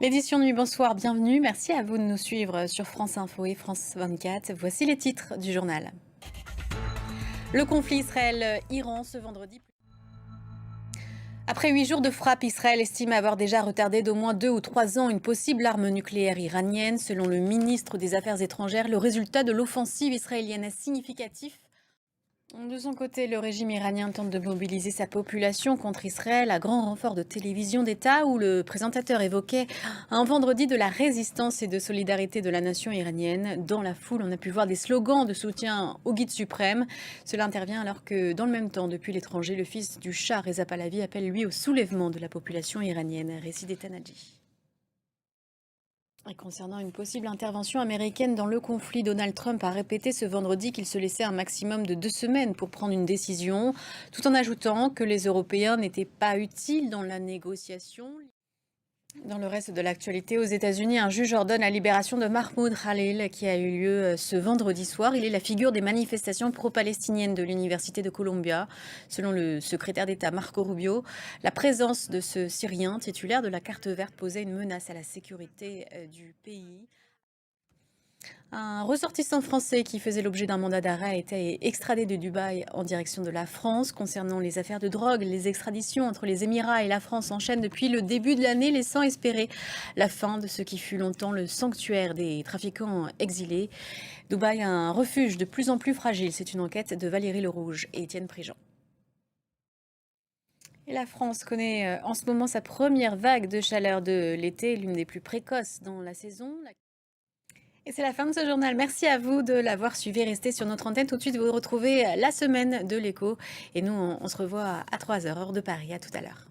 L'édition Nuit, bonsoir, bienvenue. Merci à vous de nous suivre sur France Info et France 24. Voici les titres du journal. Le conflit Israël-Iran ce vendredi. Après 8 jours de frappe, Israël estime avoir déjà retardé d'au moins 2 ou 3 ans une possible arme nucléaire iranienne. Selon le ministre des Affaires étrangères, le résultat de l'offensive israélienne est significatif. De son côté, le régime iranien tente de mobiliser sa population contre Israël à grand renfort de télévision d'État où le présentateur évoquait un vendredi de la résistance et de solidarité de la nation iranienne. Dans la foule, on a pu voir des slogans de soutien au guide suprême. Cela intervient alors que, dans le même temps, depuis l'étranger, le fils du Shah, Reza Pahlavi, appelle lui au soulèvement de la population iranienne. Récit d'État Nadji. Et concernant une possible intervention américaine dans le conflit, Donald Trump a répété ce vendredi qu'il se laissait un maximum de 2 semaines pour prendre une décision, tout en ajoutant que les Européens n'étaient pas utiles dans la négociation. Dans le reste de l'actualité, aux États-Unis, un juge ordonne la libération de Mahmoud Khalil qui a eu lieu ce vendredi soir. Il est la figure des manifestations pro-palestiniennes de l'Université de Columbia. Selon le secrétaire d'État Marco Rubio, la présence de ce Syrien titulaire de la carte verte posait une menace à la sécurité du pays. Un ressortissant français qui faisait l'objet d'un mandat d'arrêt a été extradé de Dubaï en direction de la France. Concernant les affaires de drogue, les extraditions entre les Émirats et la France s'enchaînent depuis le début de l'année, laissant espérer la fin de ce qui fut longtemps le sanctuaire des trafiquants exilés. Dubaï, un refuge de plus en plus fragile. C'est une enquête de Valérie Lerouge et Étienne Prigent. Et la France connaît en ce moment sa première vague de chaleur de l'été, l'une des plus précoces dans la saison. Et c'est la fin de ce journal. Merci à vous de l'avoir suivi. Restez sur notre antenne. Tout de suite, vous retrouvez la semaine de l'écho. Et nous, on se revoit à 3 heures, heure de Paris. À tout à l'heure.